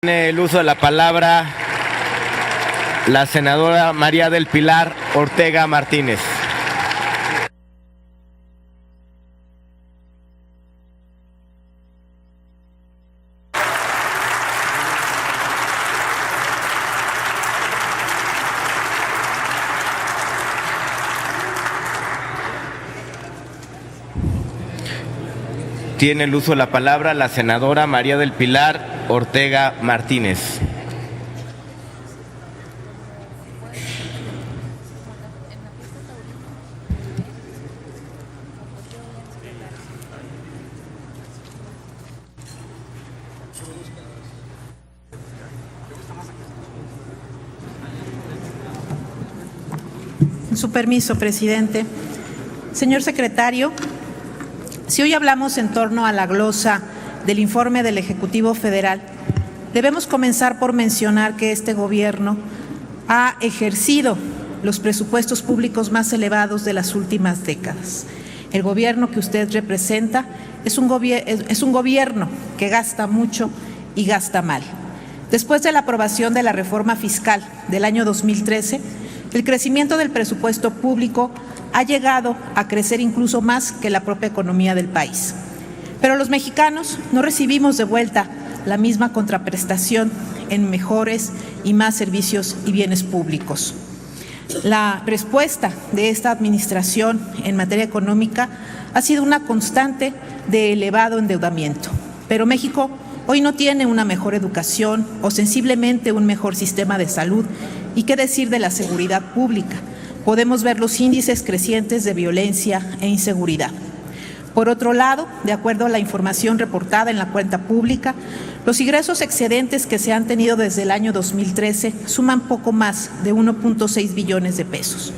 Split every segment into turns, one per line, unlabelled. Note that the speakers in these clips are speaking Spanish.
Tiene el uso de la palabra la senadora María del Pilar Ortega Martínez. Tiene el uso de la palabra la senadora María del Pilar Ortega Martínez.
Su permiso, presidente. Señor secretario, si hoy hablamos en torno a la glosa del informe del Ejecutivo Federal, debemos comenzar por mencionar que este gobierno ha ejercido los presupuestos públicos más elevados de las últimas décadas. El gobierno que usted representa es un gobierno que gasta mucho y gasta mal. Después de la aprobación de la reforma fiscal del año 2013, el crecimiento del presupuesto público ha llegado a crecer incluso más que la propia economía del país. Pero los mexicanos no recibimos de vuelta la misma contraprestación en mejores y más servicios y bienes públicos. La respuesta de esta administración en materia económica ha sido una constante de elevado endeudamiento. Pero México hoy no tiene una mejor educación o sensiblemente un mejor sistema de salud. ¿Y qué decir de la seguridad pública? Podemos ver los índices crecientes de violencia e inseguridad. Por otro lado, de acuerdo a la información reportada en la cuenta pública, los ingresos excedentes que se han tenido desde el año 2013 suman poco más de 1.6 billones de pesos.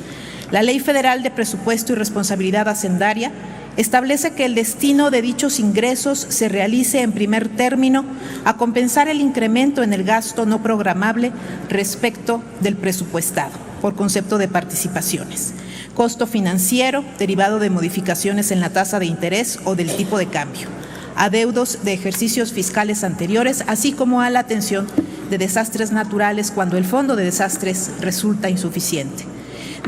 La Ley Federal de Presupuesto y Responsabilidad Hacendaria establece que el destino de dichos ingresos se realice en primer término a compensar el incremento en el gasto no programable respecto del presupuestado, por concepto de participaciones, costo financiero derivado de modificaciones en la tasa de interés o del tipo de cambio, adeudos de ejercicios fiscales anteriores, así como a la atención de desastres naturales cuando el fondo de desastres resulta insuficiente.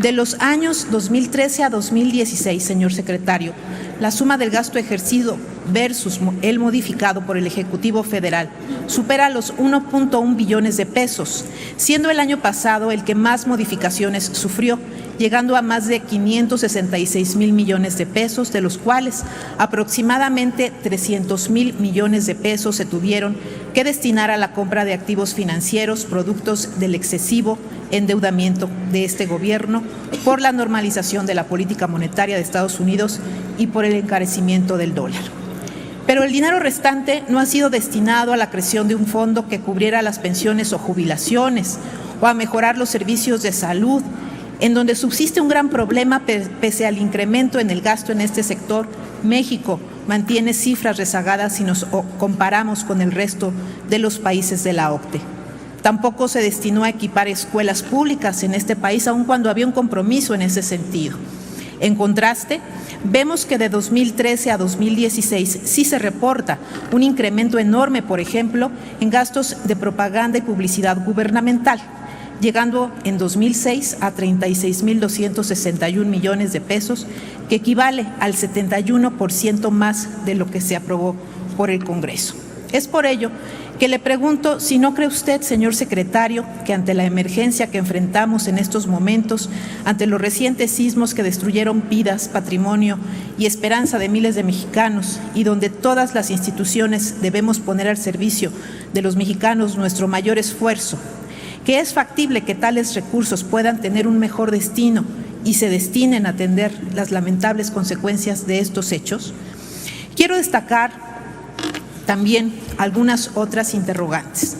De los años 2013 a 2016, señor secretario, la suma del gasto ejercido versus el modificado por el Ejecutivo Federal supera los 1.1 billones de pesos, siendo el año pasado el que más modificaciones sufrió, llegando a más de 566,000 millones de pesos, de los cuales aproximadamente 300,000 millones de pesos se tuvieron que destinar a la compra de activos financieros, productos del excesivo endeudamiento de este gobierno por la normalización de la política monetaria de Estados Unidos y por el encarecimiento del dólar. Pero el dinero restante no ha sido destinado a la creación de un fondo que cubriera las pensiones o jubilaciones o a mejorar los servicios de salud, en donde subsiste un gran problema pese al incremento en el gasto en este sector. México mantiene cifras rezagadas si nos comparamos con el resto de los países de la OCDE. Tampoco se destinó a equipar escuelas públicas en este país, aun cuando había un compromiso en ese sentido. En contraste, vemos que de 2013 a 2016 sí se reporta un incremento enorme, por ejemplo, en gastos de propaganda y publicidad gubernamental, llegando en 2006 a 36,261 millones de pesos, que equivale al 71% más de lo que se aprobó por el Congreso. Es por ello que le pregunto si no cree usted, señor secretario, que ante la emergencia que enfrentamos en estos momentos, ante los recientes sismos que destruyeron vidas, patrimonio y esperanza de miles de mexicanos, y donde todas las instituciones debemos poner al servicio de los mexicanos nuestro mayor esfuerzo, que es factible que tales recursos puedan tener un mejor destino y se destinen a atender las lamentables consecuencias de estos hechos? Quiero destacar también algunas otras interrogantes.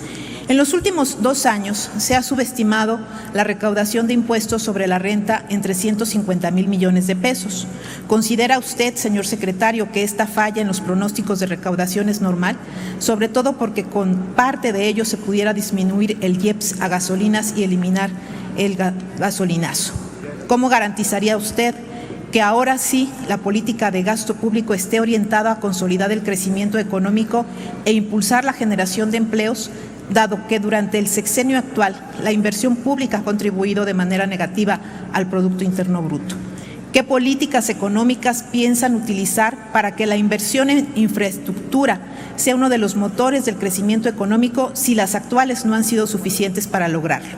En los últimos 2 años se ha subestimado la recaudación de impuestos sobre la renta en 350,000 millones de pesos. ¿Considera usted, señor secretario, que esta falla en los pronósticos de recaudación es normal? Sobre todo porque con parte de ello se pudiera disminuir el IEPS a gasolinas y eliminar el gasolinazo. ¿Cómo garantizaría usted que ahora sí la política de gasto público esté orientada a consolidar el crecimiento económico e impulsar la generación de empleos, dado que durante el sexenio actual la inversión pública ha contribuido de manera negativa al Producto Interno Bruto? ¿Qué políticas económicas piensan utilizar para que la inversión en infraestructura sea uno de los motores del crecimiento económico si las actuales no han sido suficientes para lograrlo?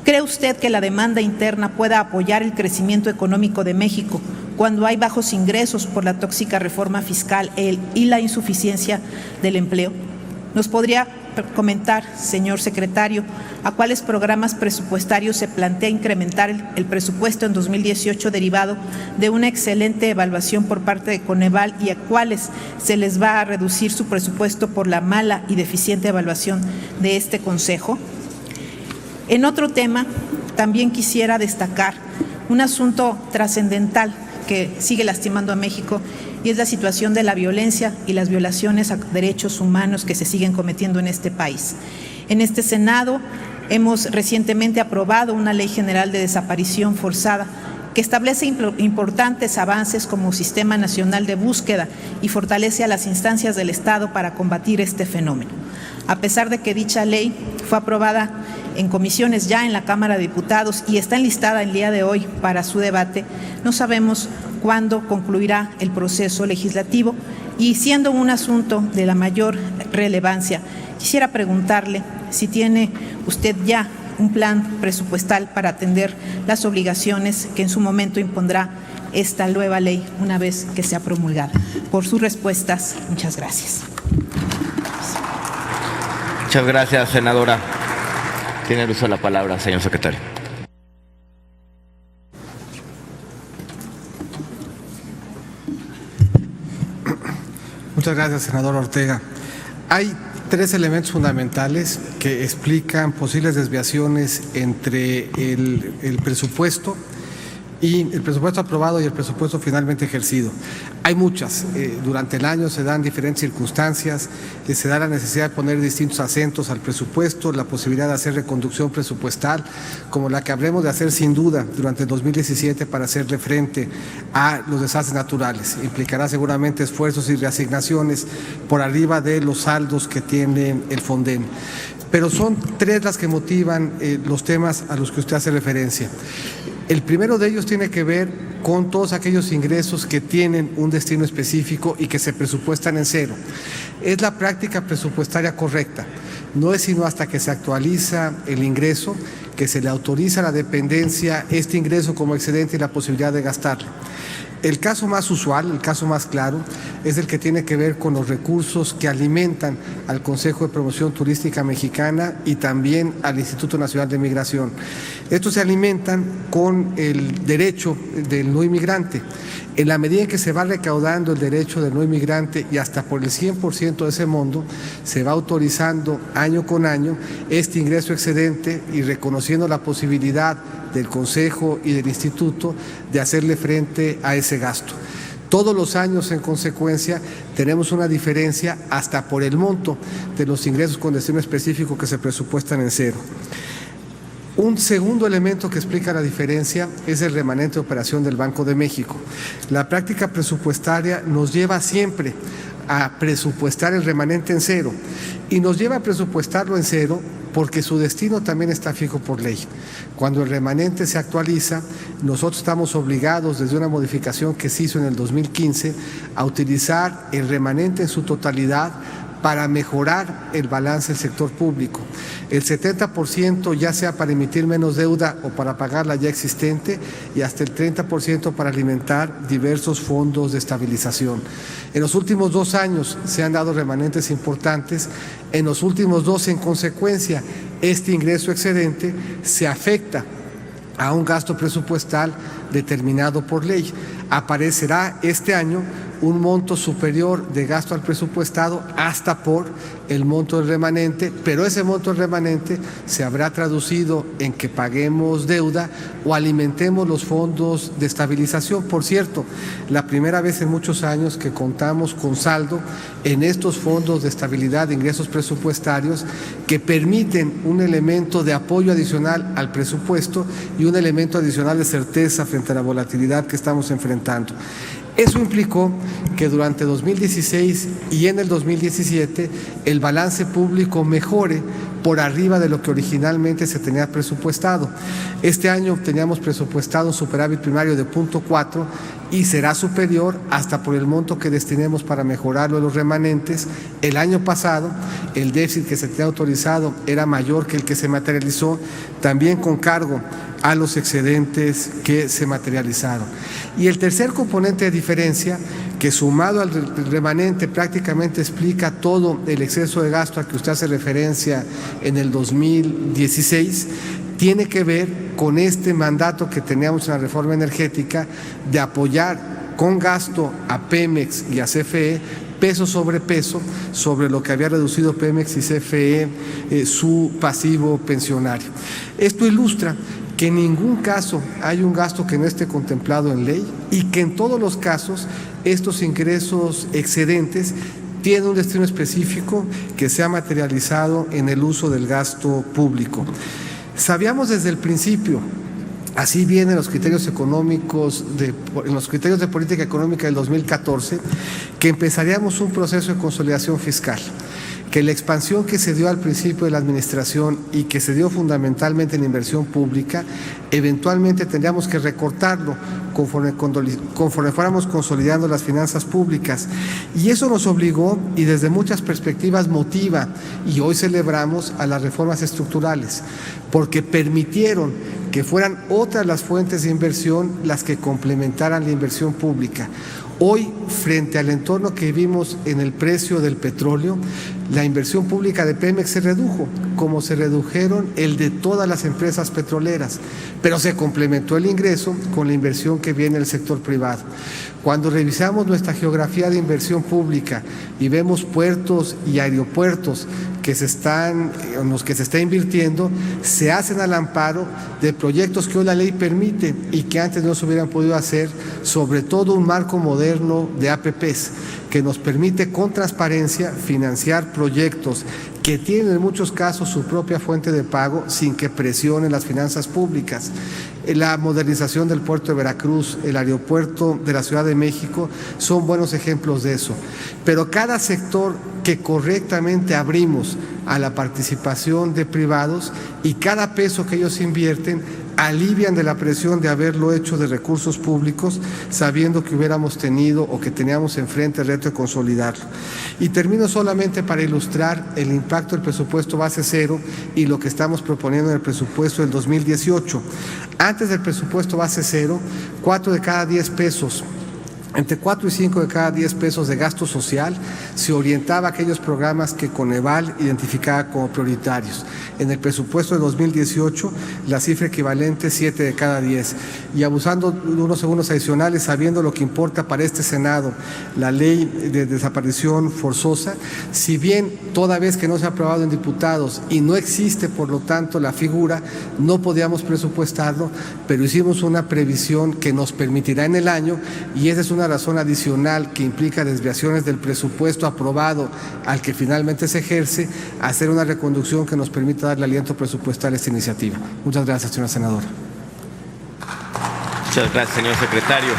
¿Cree usted que la demanda interna pueda apoyar el crecimiento económico de México cuando hay bajos ingresos por la tóxica reforma fiscal y la insuficiencia del empleo? ¿Nos podría comentar, señor secretario, a cuáles programas presupuestarios se plantea incrementar el presupuesto en 2018 derivado de una excelente evaluación por parte de Coneval y a cuáles se les va a reducir su presupuesto por la mala y deficiente evaluación de este Consejo? En otro tema, también quisiera destacar un asunto trascendental que sigue lastimando a México y es la situación de la violencia y las violaciones a derechos humanos que se siguen cometiendo en este país. En este Senado hemos recientemente aprobado una ley general de desaparición forzada que establece importantes avances como Sistema Nacional de Búsqueda y fortalece a las instancias del Estado para combatir este fenómeno. A pesar de que dicha ley fue aprobada en comisiones ya en la Cámara de Diputados y está enlistada el día de hoy para su debate, no sabemos cuándo concluirá el proceso legislativo y siendo un asunto de la mayor relevancia, quisiera preguntarle si tiene usted ya un plan presupuestal para atender las obligaciones que en su momento impondrá esta nueva ley una vez que sea promulgada. Por sus respuestas, muchas gracias.
Muchas gracias, senadora. Tiene el uso de la palabra, señor secretario.
Muchas gracias, senador Ortega. Hay tres elementos fundamentales que explican posibles desviaciones entre el presupuesto y el presupuesto aprobado y el presupuesto finalmente ejercido. Hay muchas. Durante el año se dan diferentes circunstancias, se da la necesidad de poner distintos acentos al presupuesto, la posibilidad de hacer reconducción presupuestal, como la que habremos de hacer sin duda durante el 2017 para hacerle frente a los desastres naturales. Implicará seguramente esfuerzos y reasignaciones por arriba de los saldos que tiene el Fonden. Pero son tres las que motivan los temas a los que usted hace referencia. El primero de ellos tiene que ver con todos aquellos ingresos que tienen un destino específico y que se presupuestan en cero. Es la práctica presupuestaria correcta. No es sino hasta que se actualiza el ingreso que se le autoriza a la dependencia este ingreso como excedente y la posibilidad de gastarlo. El caso más usual, el caso más claro, es el que tiene que ver con los recursos que alimentan al Consejo de Promoción Turística Mexicana y también al Instituto Nacional de Migración. Estos se alimentan con el derecho del no inmigrante. En la medida en que se va recaudando el derecho del no inmigrante y hasta por el 100% de ese monto, se va autorizando año con año este ingreso excedente y reconociendo la posibilidad del Consejo y del Instituto de hacerle frente a ese gasto. Todos los años, en consecuencia, tenemos una diferencia hasta por el monto de los ingresos con destino específico que se presupuestan en cero. Un segundo elemento que explica la diferencia es el remanente de operación del Banco de México. La práctica presupuestaria nos lleva siempre a presupuestar el remanente en cero y nos lleva a presupuestarlo en cero porque su destino también está fijo por ley. Cuando el remanente se actualiza, nosotros estamos obligados desde una modificación que se hizo en el 2015 a utilizar el remanente en su totalidad para mejorar el balance del sector público. El 70% ya sea para emitir menos deuda o para pagar la ya existente y hasta el 30% para alimentar diversos fondos de estabilización. En los últimos 2 años se han dado remanentes importantes, en los últimos 2 en consecuencia este ingreso excedente se afecta a un gasto presupuestal determinado por ley. Aparecerá este año un monto superior de gasto al presupuestado hasta por el monto del remanente, pero ese monto del remanente se habrá traducido en que paguemos deuda o alimentemos los fondos de estabilización. Por cierto, la primera vez en muchos años que contamos con saldo en estos fondos de estabilidad de ingresos presupuestarios que permiten un elemento de apoyo adicional al presupuesto y un elemento adicional de certeza frente a la volatilidad que estamos enfrentando. Eso implicó que durante 2016 y en el 2017 el balance público mejore por arriba de lo que originalmente se tenía presupuestado. Este año teníamos presupuestado un superávit primario de 0.4 y será superior hasta por el monto que destinemos para mejorarlo de los remanentes. El año pasado el déficit que se tenía autorizado era mayor que el que se materializó, también con cargo a los excedentes que se materializaron. Y el tercer componente de diferencia, que sumado al remanente prácticamente explica todo el exceso de gasto al que usted hace referencia en el 2016, tiene que ver con este mandato que teníamos en la reforma energética de apoyar con gasto a Pemex y a CFE, peso sobre lo que había reducido Pemex y CFE su pasivo pensionario. Esto ilustra que en ningún caso hay un gasto que no esté contemplado en ley y que en todos los casos estos ingresos excedentes tienen un destino específico que se ha materializado en el uso del gasto público. Sabíamos desde el principio, así vienen los criterios económicos, en los criterios de política económica del 2014, que empezaríamos un proceso de consolidación fiscal, que la expansión que se dio al principio de la administración y que se dio fundamentalmente en inversión pública, eventualmente tendríamos que recortarlo conforme fuéramos consolidando las finanzas públicas. Y eso nos obligó, y desde muchas perspectivas motiva, y hoy celebramos, a las reformas estructurales, porque permitieron que fueran otras las fuentes de inversión las que complementaran la inversión pública. Hoy, frente al entorno que vivimos en el precio del petróleo, la inversión pública de Pemex se redujo, como se redujeron el de todas las empresas petroleras, pero se complementó el ingreso con la inversión que viene del sector privado. Cuando revisamos nuestra geografía de inversión pública y vemos puertos y aeropuertos en los que se está invirtiendo, se hacen al amparo de proyectos que hoy la ley permite y que antes no se hubieran podido hacer, sobre todo un marco moderno de APPs que nos permite con transparencia financiar proyectos que tienen en muchos casos su propia fuente de pago sin que presionen las finanzas públicas. La modernización del puerto de Veracruz, el aeropuerto de la Ciudad de México son buenos ejemplos de eso. Pero cada sector que correctamente abrimos a la participación de privados y cada peso que ellos invierten alivian de la presión de haberlo hecho de recursos públicos, sabiendo que hubiéramos tenido o que teníamos enfrente el reto de consolidarlo. Y termino solamente para ilustrar el impacto del presupuesto base cero y lo que estamos proponiendo en el presupuesto del 2018. Antes del presupuesto base cero, 4 de cada 10 pesos, entre 4 y 5 de cada 10 pesos de gasto social se orientaba a aquellos programas que Coneval identificaba como prioritarios. En el presupuesto de 2018, la cifra equivalente es 7 de cada 10. Y abusando de unos segundos adicionales, sabiendo lo que importa para este Senado, la ley de desaparición forzosa, si bien toda vez que no se ha aprobado en diputados y no existe, por lo tanto, la figura, no podíamos presupuestarlo, pero hicimos una previsión que nos permitirá en el año, y esa es una razón adicional que implica desviaciones del presupuesto aprobado al que finalmente se ejerce, hacer una reconducción que nos permita darle aliento presupuestal a esta iniciativa. Muchas gracias, señora senadora.
Muchas gracias, señor secretario.